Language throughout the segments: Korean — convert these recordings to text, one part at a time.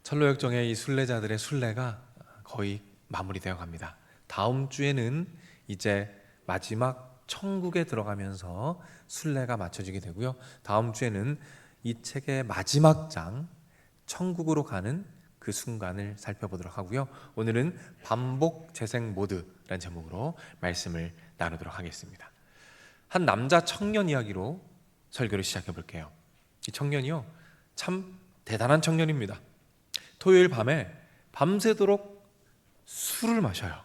철로역정의 이 순례자들의 순례가 거의 마무리되어 갑니다. 다음 주에는 이제 마지막 천국에 들어가면서 순례가 맞춰지게 되고요. 다음 주에는 이 책의 마지막 장 천국으로 가는 그 순간을 살펴보도록 하고요. 오늘은 반복 재생 모드라는 제목으로 말씀을 나누도록 하겠습니다. 한 남자 청년 이야기로 설교를 시작해 볼게요. 이 청년이요, 참 대단한 청년입니다. 토요일 밤에 밤새도록 술을 마셔요.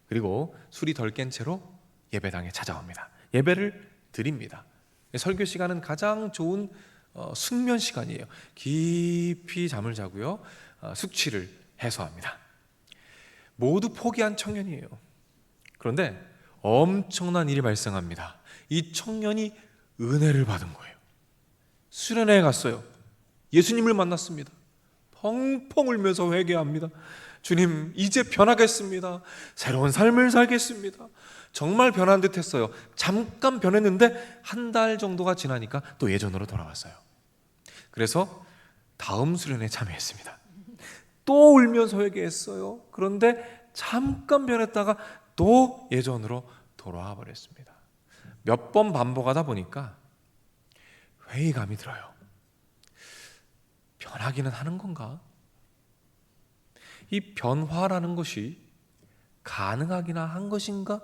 그리고 술이 덜 깬 채로 예배당에 찾아옵니다. 예배를 드립니다. 설교 시간은 가장 좋은 숙면 시간이에요. 깊이 잠을 자고요, 숙취를 해소합니다. 모두 포기한 청년이에요. 그런데 엄청난 일이 발생합니다. 이 청년이 은혜를 받은 거예요. 수련회에 갔어요. 예수님을 만났습니다. 펑펑 울면서 회개합니다. 주님, 이제 변하겠습니다. 새로운 삶을 살겠습니다. 정말 변한 듯 했어요. 잠깐 변했는데 한 달 정도가 지나니까 또 예전으로 돌아왔어요. 그래서 다음 수련회에 참여했습니다. 또 울면서 회개했어요. 그런데 잠깐 변했다가 또 예전으로 돌아와 버렸습니다. 몇 번 반복하다 보니까 회의감이 들어요. 변하기는 하는 건가? 이 변화라는 것이 가능하기나 한 것인가?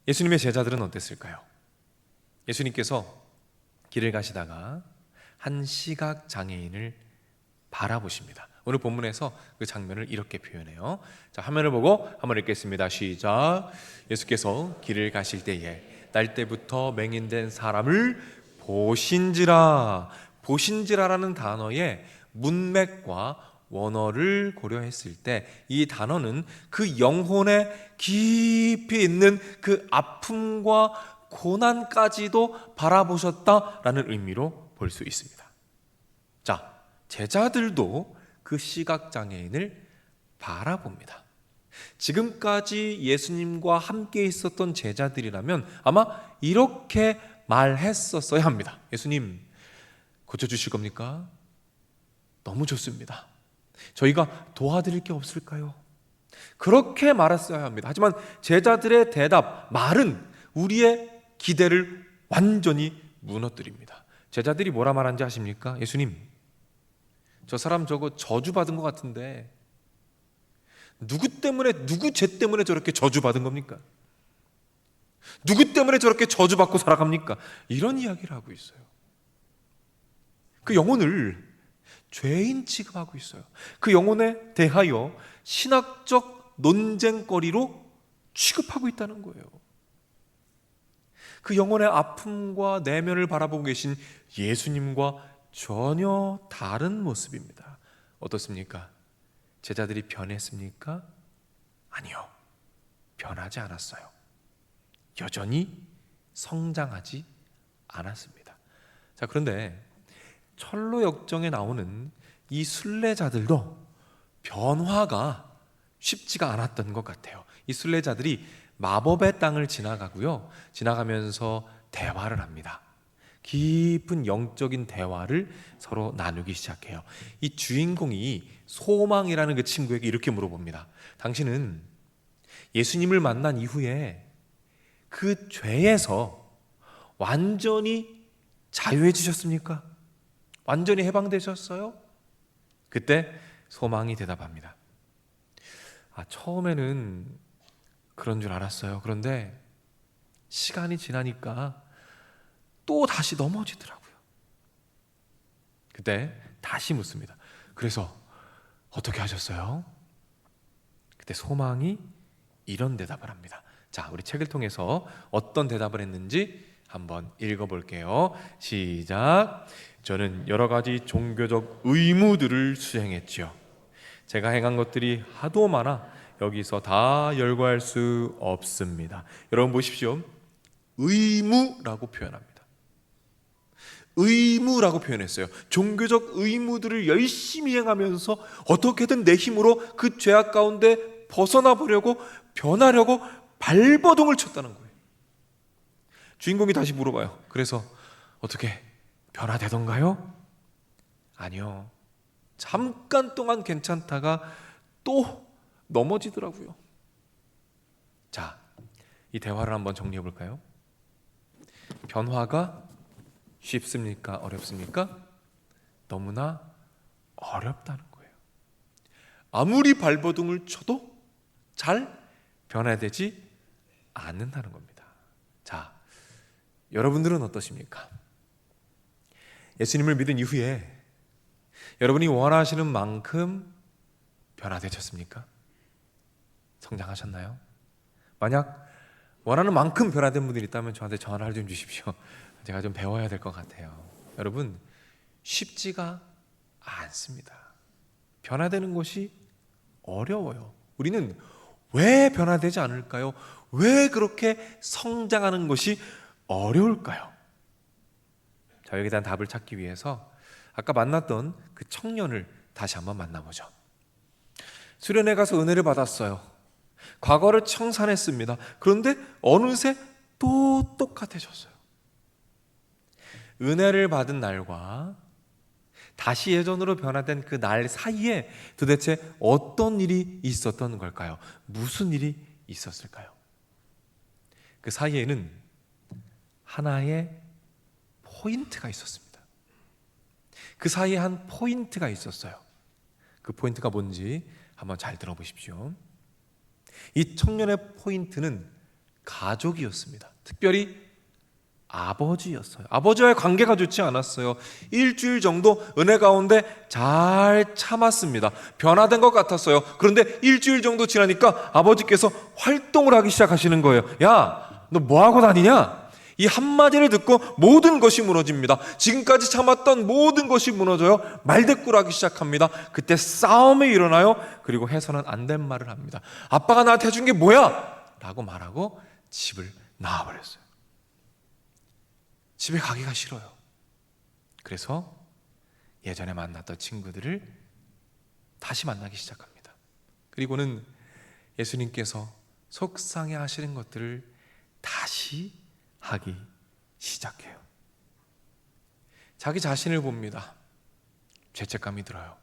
예수님의 제자들은 어땠을까요? 예수님께서 길을 가시다가 한 시각장애인을 바라보십니다. 오늘 본문에서 그 장면을 이렇게 표현해요. 자, 화면을 보고 한번 읽겠습니다. 시작. 예수께서 길을 가실 때에 날 때부터 맹인된 사람을 보신지라라는 단어에 문맥과 원어를 고려했을 때 이 단어는 그 영혼에 깊이 있는 그 아픔과 고난까지도 바라보셨다라는 의미로 볼 수 있습니다. 자, 제자들도 그 시각장애인을 바라봅니다. 지금까지 예수님과 함께 있었던 제자들이라면 아마 이렇게 말했었어야 합니다. 예수님, 고쳐주실 겁니까? 너무 좋습니다. 저희가 도와드릴 게 없을까요? 그렇게 말했어야 합니다. 하지만 제자들의 대답, 말은 우리의 기대를 완전히 무너뜨립니다. 제자들이 뭐라 말한지 아십니까? 예수님, 저 사람 저거 저주받은 것 같은데 누구 죄 때문에 저렇게 저주받은 겁니까? 누구 때문에 저렇게 저주받고 살아갑니까? 이런 이야기를 하고 있어요. 그 영혼을 죄인 취급하고 있어요. 그 영혼에 대하여 신학적 논쟁거리로 취급하고 있다는 거예요. 그 영혼의 아픔과 내면을 바라보고 계신 예수님과 전혀 다른 모습입니다. 어떻습니까? 제자들이 변했습니까? 아니요, 변하지 않았어요. 여전히 성장하지 않았습니다. 자, 그런데 철로역정에 나오는 이 순례자들도 변화가 쉽지가 않았던 것 같아요. 이 순례자들이 마법의 땅을 지나가고요, 지나가면서 대화를 합니다. 깊은 영적인 대화를 서로 나누기 시작해요. 이 주인공이 소망이라는 그 친구에게 이렇게 물어봅니다. 당신은 예수님을 만난 이후에 그 죄에서 완전히 자유해지셨습니까? 완전히 해방되셨어요? 그때 소망이 대답합니다. 처음에는 그런 줄 알았어요. 그런데 시간이 지나니까 또 다시 넘어지더라고요. 그때 다시 묻습니다. 그래서 어떻게 하셨어요? 그때 소망이 이런 대답을 합니다. 자, 우리 책을 통해서 어떤 대답을 했는지 한번 읽어볼게요. 시작. 저는 여러 가지 종교적 의무들을 수행했지요. 제가 행한 것들이 하도 많아 여기서 다 열거할 수 없습니다. 여러분 보십시오. 의무라고 표현합니다. 의무라고 표현했어요. 종교적 의무들을 열심히 행하면서 어떻게든 내 힘으로 그 죄악 가운데 벗어나 보려고, 변하려고 발버둥을 쳤다는 거예요. 주인공이 다시 물어봐요. 그래서 어떻게 변화되던가요? 아니요, 잠깐 동안 괜찮다가 또 넘어지더라고요. 자, 이 대화를 한번 정리해 볼까요? 변화가 쉽습니까? 어렵습니까? 너무나 어렵다는 거예요. 아무리 발버둥을 쳐도 잘 변화되지 않는다는 겁니다. 자, 여러분들은 어떠십니까? 예수님을 믿은 이후에 여러분이 원하시는 만큼 변화되셨습니까? 성장하셨나요? 만약 원하는 만큼 변화된 분들이 있다면 저한테 전화를 좀 주십시오. 제가 좀 배워야 될 것 같아요. 여러분, 쉽지가 않습니다. 변화되는 것이 어려워요. 우리는 왜 변화되지 않을까요? 왜 그렇게 성장하는 것이 어려울까요? 자, 여기에 대한 답을 찾기 위해서 아까 만났던 그 청년을 다시 한번 만나보죠. 수련회 가서 은혜를 받았어요. 과거를 청산했습니다. 그런데 어느새 또 똑같아졌어요. 은혜를 받은 날과 다시 예전으로 변화된 그 날 사이에 도대체 어떤 일이 있었던 걸까요? 무슨 일이 있었을까요? 그 사이에는 하나의 포인트가 있었습니다. 그 사이에 한 포인트가 있었어요. 그 포인트가 뭔지 한번 잘 들어보십시오. 이 청년의 포인트는 가족이었습니다. 특별히 아버지였어요. 아버지와의 관계가 좋지 않았어요. 일주일 정도 은혜 가운데 잘 참았습니다. 변화된 것 같았어요. 그런데 일주일 정도 지나니까 아버지께서 활동을 하기 시작하시는 거예요. 야, 너 뭐하고 다니냐? 이 한마디를 듣고 모든 것이 무너집니다. 지금까지 참았던 모든 것이 무너져요. 말대꾸를 하기 시작합니다. 그때 싸움이 일어나요. 그리고 해서는 안 된 말을 합니다. 아빠가 나한테 해준 게 뭐야? 라고 말하고 집을 나와버렸어요. 집에 가기가 싫어요. 그래서 예전에 만났던 친구들을 다시 만나기 시작합니다. 그리고는 예수님께서 속상해 하시는 것들을 다시 하기 시작해요. 자기 자신을 봅니다. 죄책감이 들어요.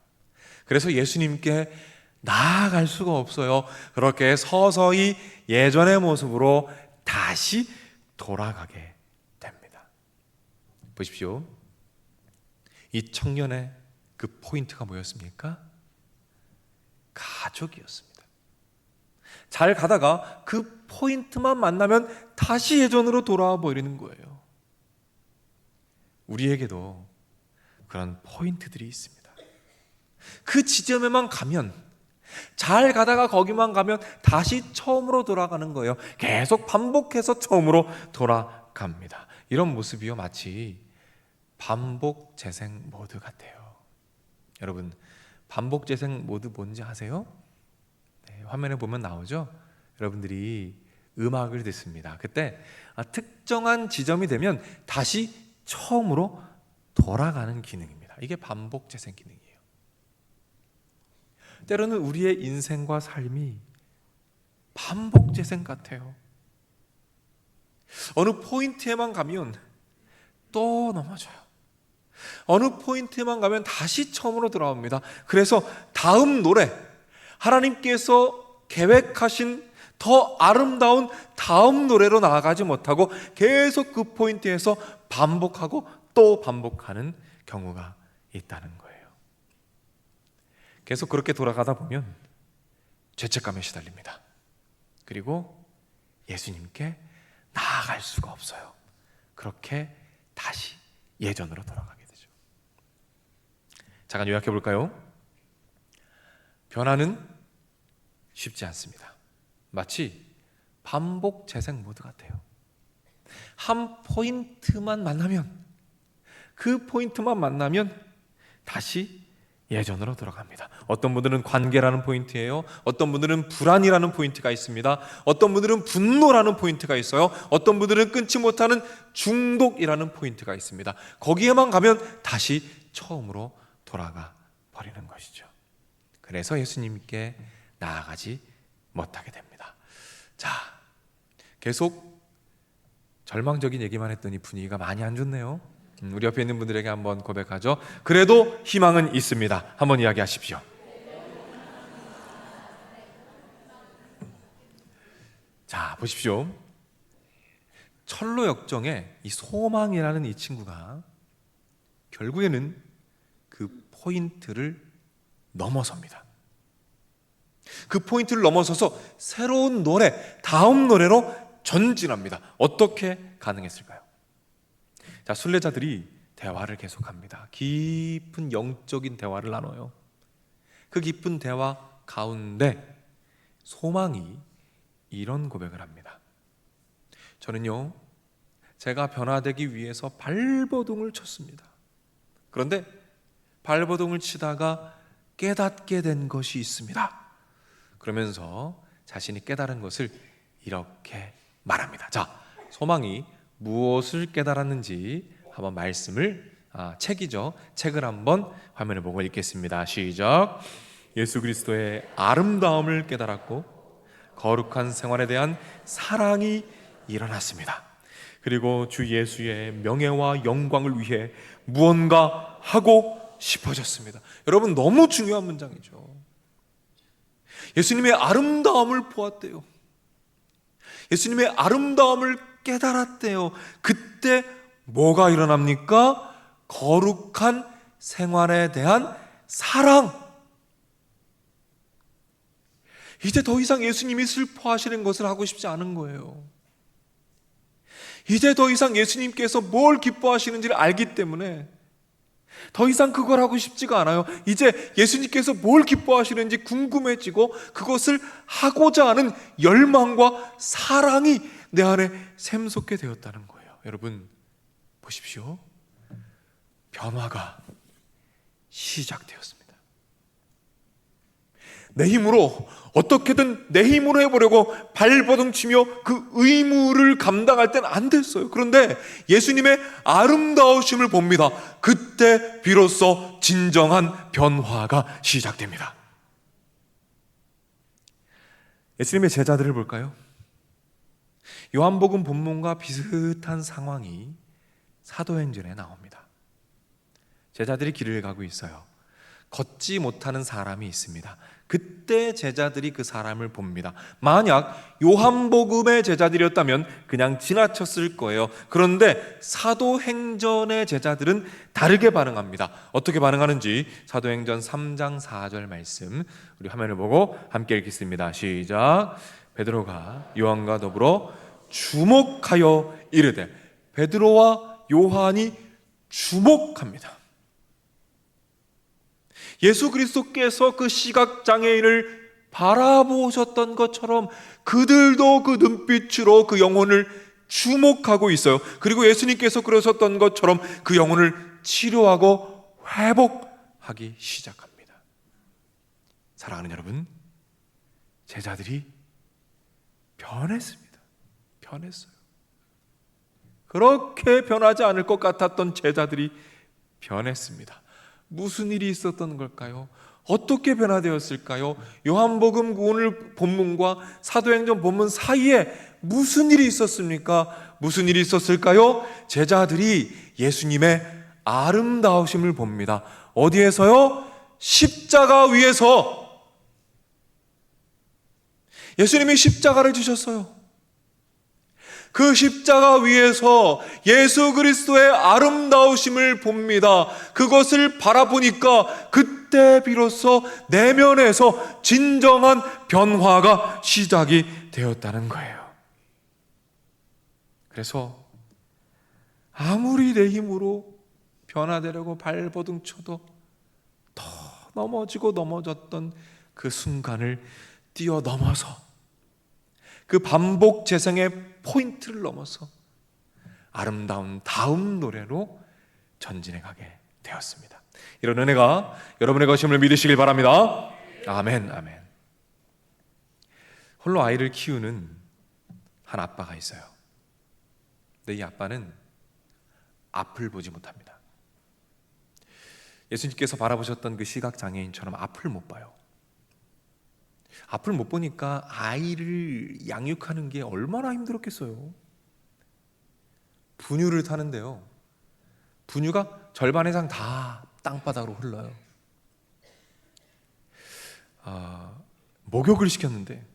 그래서 예수님께 나아갈 수가 없어요. 그렇게 서서히 예전의 모습으로 다시 돌아가게 됩니다. 보십시오. 이 청년의 그 포인트가 뭐였습니까? 가족이었습니다. 잘 가다가 그 포인트만 만나면 다시 예전으로 돌아와 버리는 거예요. 우리에게도 그런 포인트들이 있습니다. 그 지점에만 가면, 잘 가다가 거기만 가면 다시 처음으로 돌아가는 거예요. 계속 반복해서 처음으로 돌아갑니다. 이런 모습이요, 마치 반복 재생 모드 같아요. 여러분, 반복 재생 모드 뭔지 아세요? 네, 화면에 보면 나오죠? 여러분들이 음악을 듣습니다. 그때 특정한 지점이 되면 다시 처음으로 돌아가는 기능입니다. 이게 반복 재생 기능이에요. 때로는 우리의 인생과 삶이 반복 재생 같아요. 어느 포인트에만 가면 또 넘어져요. 어느 포인트에만 가면 다시 처음으로 돌아옵니다. 그래서 다음 노래, 하나님께서 계획하신 더 아름다운 다음 노래로 나아가지 못하고 계속 그 포인트에서 반복하고 또 반복하는 경우가 있다는 거예요. 계속 그렇게 돌아가다 보면 죄책감에 시달립니다. 그리고 예수님께 나아갈 수가 없어요. 그렇게 다시 예전으로 돌아가게 되죠. 잠깐 요약해 볼까요? 변화는 쉽지 않습니다. 마치 반복 재생 모드 같아요. 한 포인트만 만나면, 그 포인트만 만나면 다시 예전으로 돌아갑니다. 어떤 분들은 관계라는 포인트예요. 어떤 분들은 불안이라는 포인트가 있습니다. 어떤 분들은 분노라는 포인트가 있어요. 어떤 분들은 끊지 못하는 중독이라는 포인트가 있습니다. 거기에만 가면 다시 처음으로 돌아가 버리는 것이죠. 그래서 예수님께 나아가지 못하게 됩니다. 자, 계속 절망적인 얘기만 했더니 분위기가 많이 안 좋네요. 우리 옆에 있는 분들에게 한번 고백하죠. 그래도 희망은 있습니다. 한번 이야기하십시오. 자, 보십시오. 철로 역정의 이 소망이라는 이 친구가 결국에는 그 포인트를 넘어섭니다. 그 포인트를 넘어서서 새로운 노래, 다음 노래로 전진합니다. 어떻게 가능했을까요? 자, 순례자들이 대화를 계속합니다. 깊은 영적인 대화를 나눠요. 그 깊은 대화 가운데 소망이 이런 고백을 합니다. 저는요, 제가 변화되기 위해서 발버둥을 쳤습니다. 그런데 발버둥을 치다가 깨닫게 된 것이 있습니다. 그러면서 자신이 깨달은 것을 이렇게 말합니다. 자, 소망이 무엇을 깨달았는지 한번 말씀을 책이죠. 책을 한번 화면을 보고 읽겠습니다. 시작. 예수 그리스도의 아름다움을 깨달았고 거룩한 생활에 대한 사랑이 일어났습니다. 그리고 주 예수의 명예와 영광을 위해 무언가 하고 싶어졌습니다. 여러분, 너무 중요한 문장이죠. 예수님의 아름다움을 보았대요. 예수님의 아름다움을 깨달았대요. 그때 뭐가 일어납니까? 거룩한 생활에 대한 사랑. 이제 더 이상 예수님이 슬퍼하시는 것을 하고 싶지 않은 거예요. 이제 더 이상 예수님께서 뭘 기뻐하시는지를 알기 때문에 더 이상 그걸 하고 싶지가 않아요. 이제 예수님께서 뭘 기뻐하시는지 궁금해지고 그것을 하고자 하는 열망과 사랑이 내 안에 샘솟게 되었다는 거예요. 여러분, 보십시오. 변화가 시작되었습니다. 내 힘으로 어떻게든 내 힘으로 해보려고 발버둥 치며 그 의무를 감당할 땐 안 됐어요. 그런데 예수님의 아름다우심을 봅니다. 그때 비로소 진정한 변화가 시작됩니다. 예수님의 제자들을 볼까요? 요한복음 본문과 비슷한 상황이 사도행전에 나옵니다. 제자들이 길을 가고 있어요. 걷지 못하는 사람이 있습니다. 그때 제자들이 그 사람을 봅니다. 만약 요한복음의 제자들이었다면 그냥 지나쳤을 거예요. 그런데 사도행전의 제자들은 다르게 반응합니다. 어떻게 반응하는지 사도행전 3장 4절 말씀 우리 화면을 보고 함께 읽겠습니다. 시작. 베드로가 요한과 더불어 주목하여 이르되, 베드로와 요한이 주목합니다. 예수 그리스도께서 그 시각장애인을 바라보셨던 것처럼 그들도 그 눈빛으로 그 영혼을 주목하고 있어요. 그리고 예수님께서 그러셨던 것처럼 그 영혼을 치료하고 회복하기 시작합니다. 사랑하는 여러분, 제자들이 변했습니다. 변했어요. 그렇게 변하지 않을 것 같았던 제자들이 변했습니다. 무슨 일이 있었던 걸까요? 어떻게 변화되었을까요? 요한복음 오늘 본문과 사도행전 본문 사이에 무슨 일이 있었습니까? 무슨 일이 있었을까요? 제자들이 예수님의 아름다우심을 봅니다. 어디에서요? 십자가 위에서. 예수님이 십자가를 지셨어요. 그 십자가 위에서 예수 그리스도의 아름다우심을 봅니다. 그것을 바라보니까 그때 비로소 내면에서 진정한 변화가 시작이 되었다는 거예요. 그래서 아무리 내 힘으로 변화되려고 발버둥 쳐도 더 넘어지고 넘어졌던 그 순간을 뛰어넘어서 그 반복 재생의 포인트를 넘어서 아름다운 다음 노래로 전진해 가게 되었습니다. 이런 은혜가 여러분의 것임을 믿으시길 바랍니다. 아멘, 아멘. 홀로 아이를 키우는 한 아빠가 있어요. 근데 이 아빠는 앞을 보지 못합니다. 예수님께서 바라보셨던 그 시각장애인처럼 앞을 못 봐요. 앞을 못 보니까 아이를 양육하는 게 얼마나 힘들었겠어요. 분유를 타는데요, 분유가 절반 이상 다 땅바닥으로 흘러요. 목욕을 시켰는데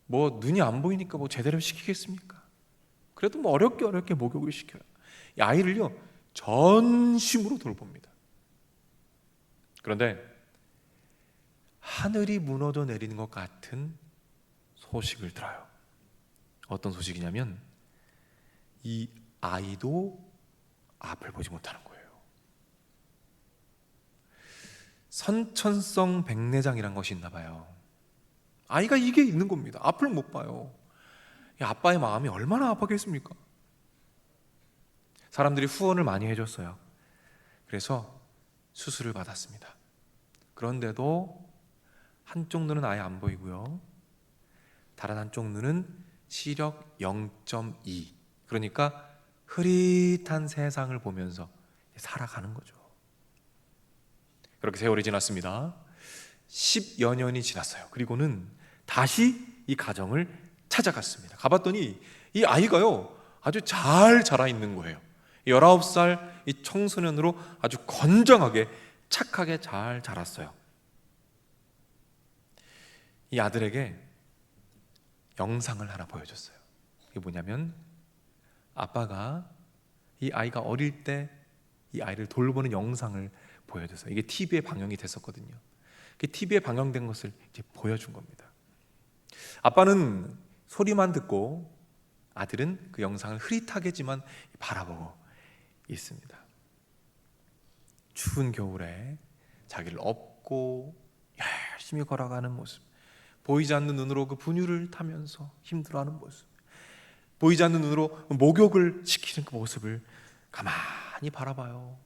뭐 눈이 안 보이니까 뭐 제대로 시키겠습니까? 그래도 뭐 어렵게 목욕을 시켜요. 이 아이를요 전심으로 돌봅니다. 그런데 하늘이 무너져 내리는 것 같은 소식을 들어요. 어떤 소식이냐면 이 아이도 앞을 보지 못하는 거예요. 선천성 백내장이란 것이 있나 봐요. 아이가 이게 있는 겁니다. 앞을 못 봐요. 이 아빠의 마음이 얼마나 아팠겠습니까? 사람들이 후원을 많이 해줬어요. 그래서 수술을 받았습니다. 그런데도 한쪽 눈은 아예 안 보이고요, 다른 한쪽 눈은 시력 0.2, 그러니까 흐릿한 세상을 보면서 살아가는 거죠. 그렇게 세월이 지났습니다. 10여 년이 지났어요. 그리고는 다시 이 가정을 찾아갔습니다. 가봤더니 이 아이가요 아주 잘 자라 있는 거예요. 19살 이 청소년으로 아주 건장하게 착하게 잘 자랐어요. 이 아들에게 영상을 하나 보여줬어요. 이게 뭐냐면 아빠가 이 아이가 어릴 때 이 아이를 돌보는 영상을 보여줘서, 이게 TV에 방영이 됐었거든요. 그 TV에 방영된 것을 이제 보여준 겁니다. 아빠는 소리만 듣고 아들은 그 영상을 흐릿하게지만 바라보고 있습니다. 추운 겨울에 자기를 업고 열심히 걸어가는 모습, 보이지 않는 눈으로 그 분유를 타면서 힘들어하는 모습, 보이지 않는 눈으로 목욕을 시키는 그 모습을 가만히 바라봐요.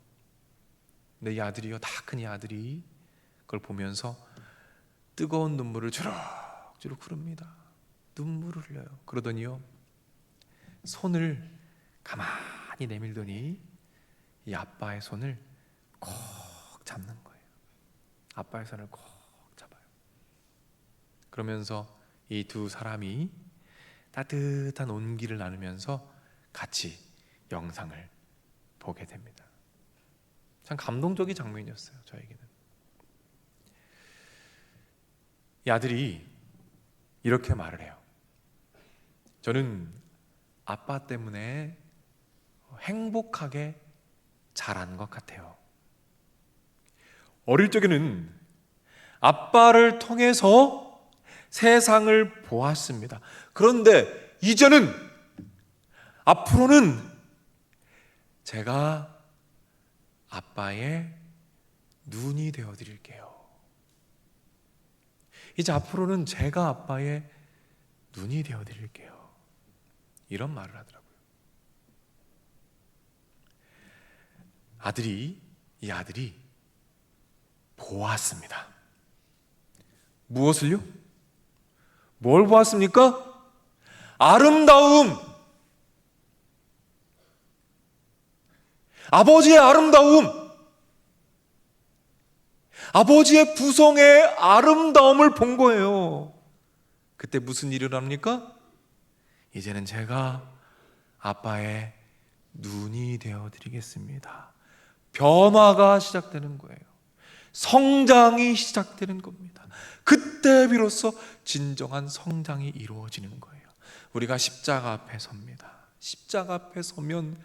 근데 이 아들이요, 다 큰 이 아들이 그걸 보면서 뜨거운 눈물을 주룩주룩 흐릅니다. 눈물을 흘려요. 그러더니요 손을 가만히 내밀더니 이 아빠의 손을 콕 잡는 거예요. 아빠의 손을 콕 잡아요. 그러면서 이 두 사람이 따뜻한 온기를 나누면서 같이 영상을 보게 됩니다. 참 감동적인 장면이었어요, 저에게는. 이 아들이 이렇게 말을 해요. 저는 아빠 때문에 행복하게 자란 것 같아요. 어릴 적에는 아빠를 통해서 세상을 보았습니다. 그런데 이제는, 앞으로는 제가 아빠의 눈이 되어 드릴게요. 이제 앞으로는 제가 아빠의 눈이 되어 드릴게요. 이런 말을 하더라고요. 이 아들이 보았습니다. 무엇을요? 뭘 보았습니까? 아름다움. 아버지의 아름다움. 아버지의 부성의 아름다움을 본 거예요. 그때 무슨 일이 일어납니까? 이제는 제가 아빠의 눈이 되어드리겠습니다. 변화가 시작되는 거예요. 성장이 시작되는 겁니다. 그때 비로소 진정한 성장이 이루어지는 거예요. 우리가 십자가 앞에 섭니다. 십자가 앞에 서면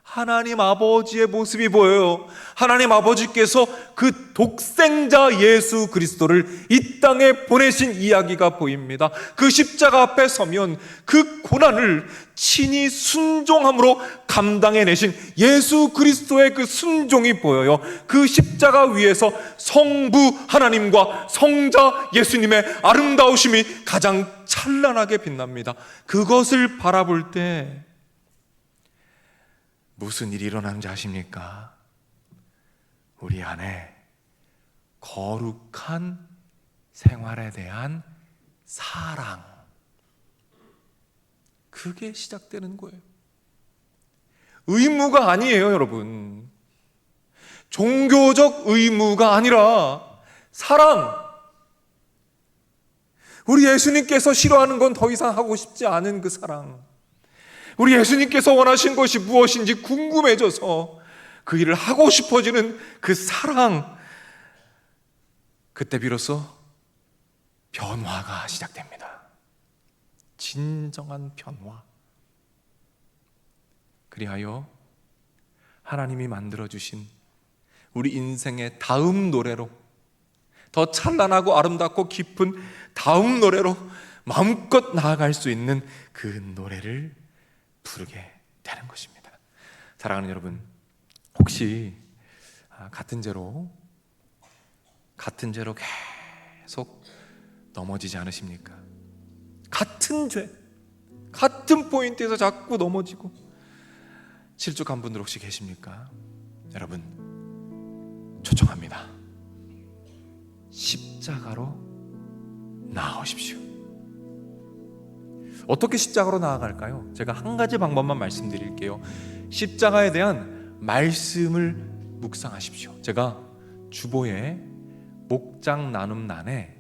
하나님 아버지의 모습이 보여요. 하나님 아버지께서 그 독생자 예수 그리스도를 이 땅에 보내신 이야기가 보입니다. 그 십자가 앞에 서면 그 고난을 친히 순종함으로 감당해내신 예수 그리스도의 그 순종이 보여요. 그 십자가 위에서 성부 하나님과 성자 예수님의 아름다우심이 가장 찬란하게 빛납니다. 그것을 바라볼 때 무슨 일이 일어나는지 아십니까? 우리 안에 거룩한 생활에 대한 사랑, 그게 시작되는 거예요. 의무가 아니에요, 여러분. 종교적 의무가 아니라 사랑. 우리 예수님께서 싫어하는 건 더 이상 하고 싶지 않은 그 사랑. 우리 예수님께서 원하신 것이 무엇인지 궁금해져서 그 일을 하고 싶어지는 그 사랑, 그때 비로소 변화가 시작됩니다. 진정한 변화. 그리하여 하나님이 만들어주신 우리 인생의 다음 노래로, 더 찬란하고 아름답고 깊은 다음 노래로 마음껏 나아갈 수 있는 그 노래를 부르게 되는 것입니다. 사랑하는 여러분, 혹시 같은 죄로 계속 넘어지지 않으십니까? 같은 죄, 같은 포인트에서 자꾸 넘어지고 실족한 분들 혹시 계십니까? 여러분, 초청합니다. 십자가로 나아오십시오. 어떻게 십자가로 나아갈까요? 제가 한 가지 방법만 말씀드릴게요. 십자가에 대한 말씀을 묵상하십시오. 제가 주보에 목장 나눔란에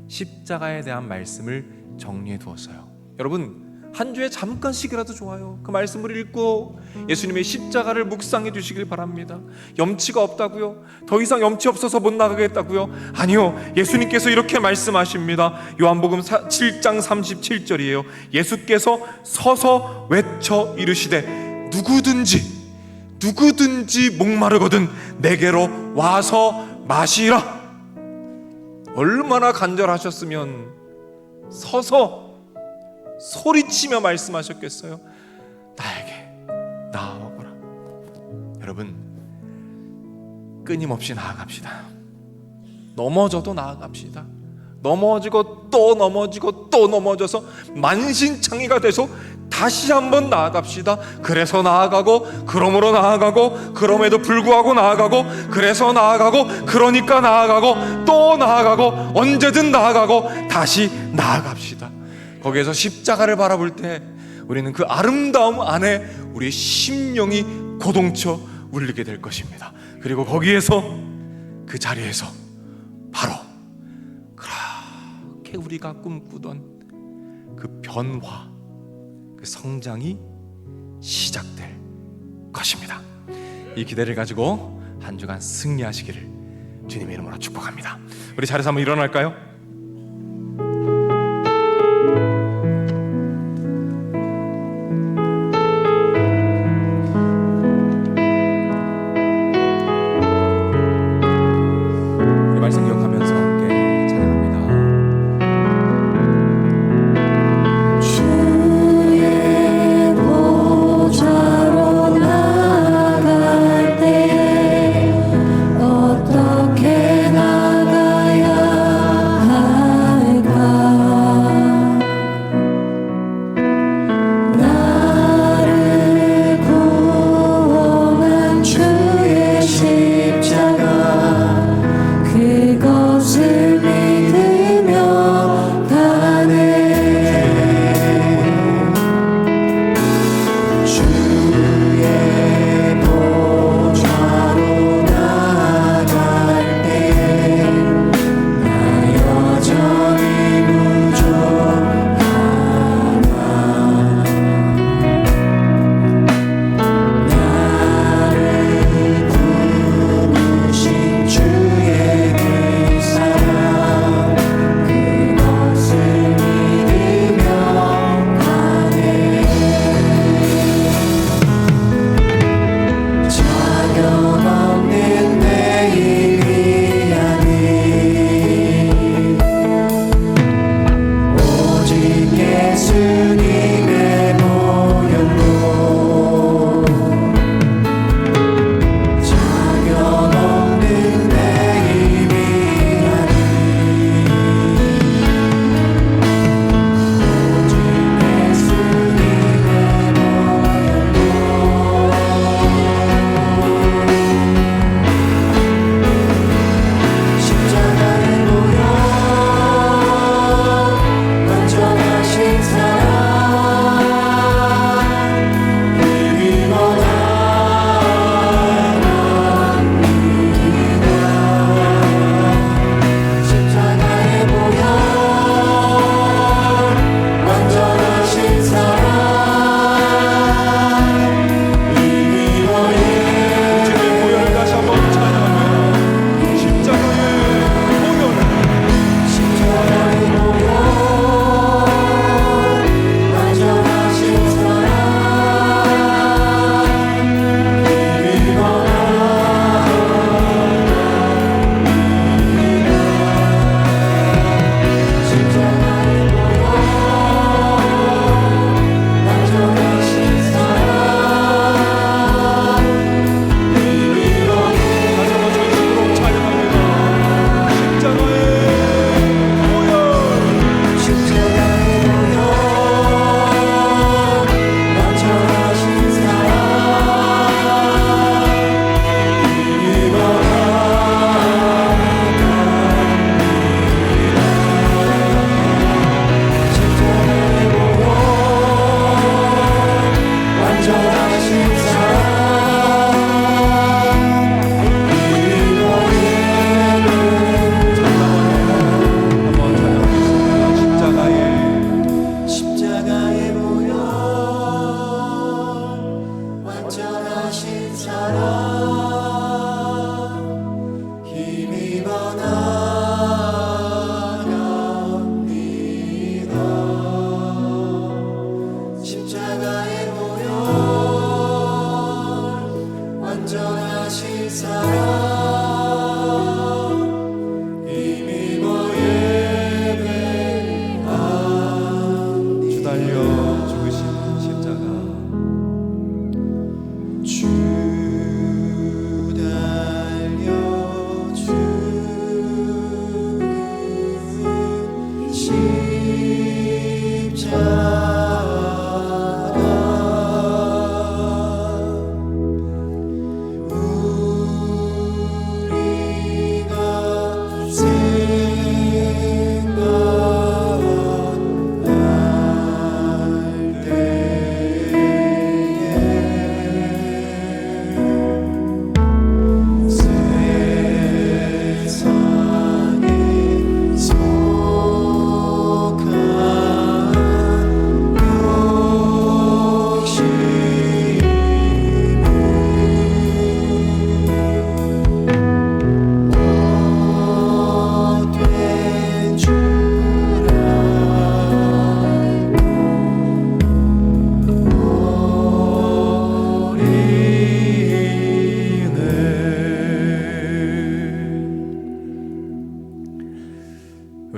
십자가에 대한 말씀을 정리해 두었어요. 여러분, 한 주에 잠깐씩이라도 좋아요. 그 말씀을 읽고 예수님의 십자가를 묵상해 주시길 바랍니다. 염치가 없다고요? 더 이상 염치 없어서 못 나가겠다고요? 아니요, 예수님께서 이렇게 말씀하십니다. 요한복음 7장 37절이에요 예수께서 서서 외쳐 이르시되 누구든지 목마르거든 내게로 와서 마시라. 얼마나 간절하셨으면 서서 소리치며 말씀하셨겠어요? 나에게 나아오거라. 여러분, 끊임없이 나아갑시다. 넘어져도 나아갑시다. 넘어지고 또 넘어지고 또 넘어져서 만신창이가 돼서 다시 한번 나아갑시다. 그래서 나아가고, 그러므로 나아가고, 그럼에도 불구하고 나아가고, 그래서 나아가고, 그러니까 나아가고, 또 나아가고, 언제든 나아가고, 다시 나아갑시다. 거기에서 십자가를 바라볼 때 우리는 그 아름다움 안에 우리의 심령이 고동쳐 울리게 될 것입니다. 그리고 거기에서, 그 자리에서 바로 그렇게 우리가 꿈꾸던 그 변화, 그 성장이 시작될 것입니다. 이 기대를 가지고 한 주간 승리하시기를 주님의 이름으로 축복합니다. 우리 자리에서 한번 일어날까요? 말씀 기억하면서 함께 찬양합니다. 주의 보좌로 나아갈 때 어떻게 나가야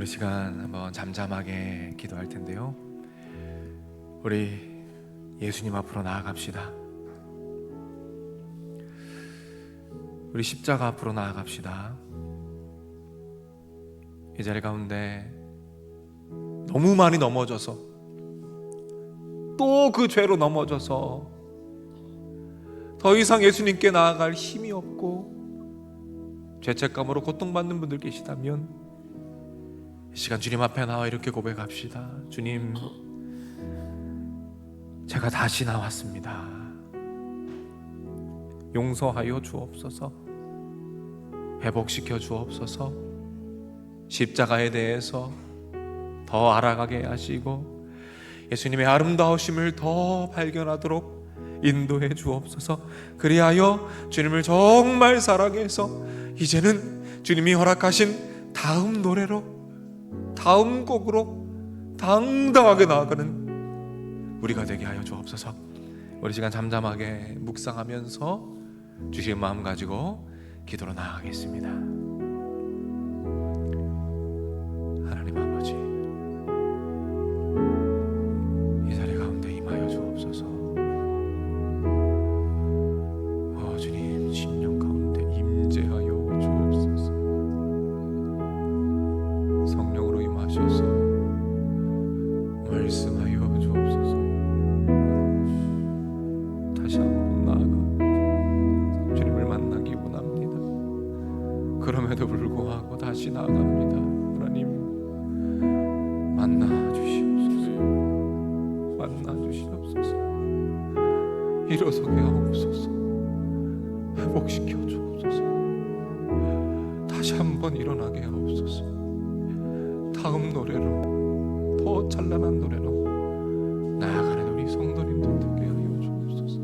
우리 시간 한번 잠잠하게 기도할 텐데요. 우리 예수님 앞으로 나아갑시다. 우리 십자가 앞으로 나아갑시다. 이 자리 가운데 너무 많이 넘어져서 또 그 죄로 넘어져서 더 이상 예수님께 나아갈 힘이 없고 죄책감으로 고통받는 분들 계시다면 이 시간 주님 앞에 나와 이렇게 고백합시다. 주님, 제가 다시 나왔습니다. 용서하여 주옵소서. 회복시켜 주옵소서. 십자가에 대해서 더 알아가게 하시고 예수님의 아름다우심을 더 발견하도록 인도해 주옵소서. 그리하여 주님을 정말 사랑해서 이제는 주님이 허락하신 다음 노래로, 다음 곡으로 당당하게 나아가는 우리가 되게 하여 주옵소서. 우리 시간 잠잠하게 묵상하면서 주신 마음 가지고 기도로 나아가겠습니다. 하나님 아버지, 이 자리 가운데 임하여 주옵소서. 주님, 심령 가운데 임재하여 주옵소서. 성령으로 임하셔서 말씀하여 주옵소서. 다시 한번 나아가 주님을 만나기 원합니다. 그럼에도 불구하고 다시 나아갑니다. 하나님, 만나 주시옵소서. 만나 주시옵소서. 일어서게 하옵소서. 회복시켜 주옵소서. 다시 한번 일어나게 하옵소서. 다음 노래로, 더 찬란한 노래로 나아가는 우리 성도님들 되게 하여 주옵소서.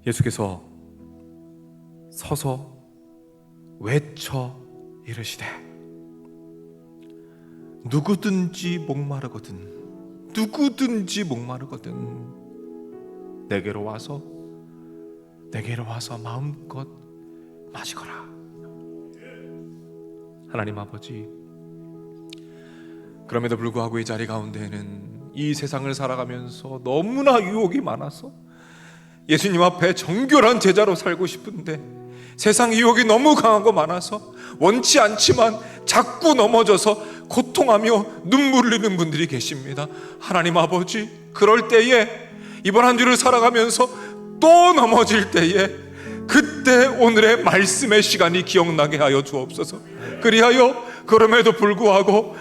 예수께서 서서 외쳐 이르시되 누구든지 목마르거든 내게로 와서 마음껏 마시거라. 하나님 아버지, 그럼에도 불구하고 이 자리 가운데에는 이 세상을 살아가면서 너무나 유혹이 많아서 예수님 앞에 정결한 제자로 살고 싶은데 세상 유혹이 너무 강하고 많아서 원치 않지만 자꾸 넘어져서 고통하며 눈물 흘리는 분들이 계십니다. 하나님 아버지, 그럴 때에 이번 한 주를 살아가면서 또 넘어질 때에 그때 오늘의 말씀의 시간이 기억나게 하여 주옵소서. 그리하여 그럼에도 불구하고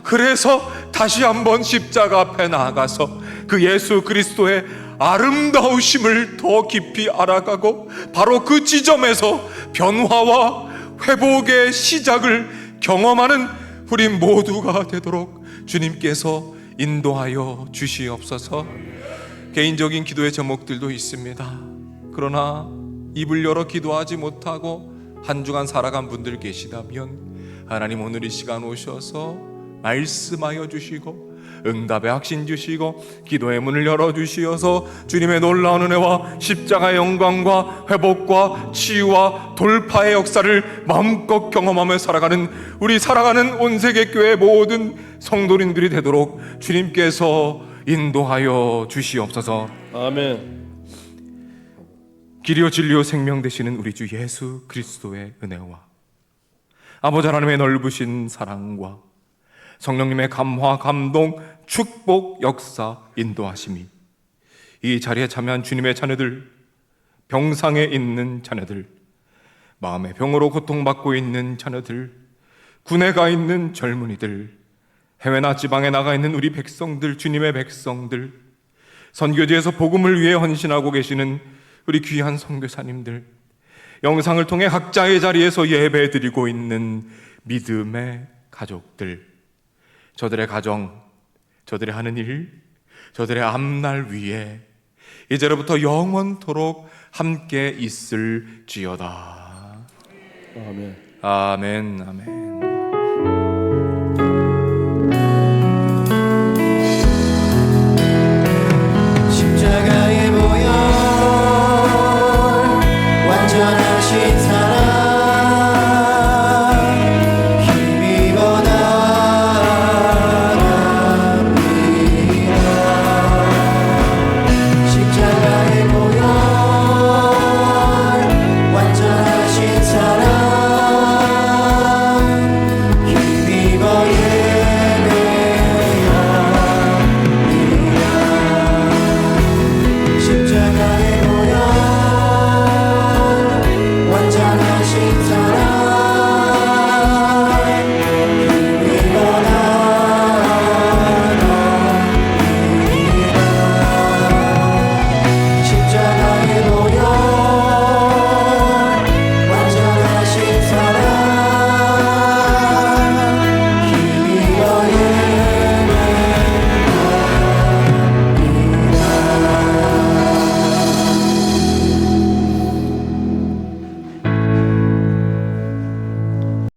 그래서 다시 한번 십자가 앞에 나아가서 그 예수 그리스도의 아름다우심을 더 깊이 알아가고 바로 그 지점에서 변화와 회복의 시작을 경험하는 우리 모두가 되도록 주님께서 인도하여 주시옵소서. 개인적인 기도의 제목들도 있습니다. 그러나 입을 열어 기도하지 못하고 한 주간 살아간 분들 계시다면 하나님, 오늘 이 시간 오셔서 말씀하여 주시고 응답의 확신 주시고 기도의 문을 열어주시어서 주님의 놀라운 은혜와 십자가의 영광과 회복과 치유와 돌파의 역사를 마음껏 경험하며 살아가는 우리 살아가는 온세계교회 모든 성도님들이 되도록 주님께서 인도하여 주시옵소서. 아멘. 길이요 진리요 생명 되시는 우리 주 예수 그리스도의 은혜와 아버지 하나님의 넓으신 사랑과 성령님의 감화, 감동, 축복, 역사, 인도하심이 이 자리에 참여한 주님의 자녀들, 병상에 있는 자녀들, 마음의 병으로 고통받고 있는 자녀들, 군에 가 있는 젊은이들, 해외나 지방에 나가 있는 우리 백성들, 주님의 백성들, 선교지에서 복음을 위해 헌신하고 계시는 우리 귀한 선교사님들, 영상을 통해 각자의 자리에서 예배드리고 있는 믿음의 가족들, 저들의 가정, 저들의 하는 일, 저들의 앞날 위에 이제로부터 영원토록 함께 있을지어다. 아멘. 아멘. 아멘.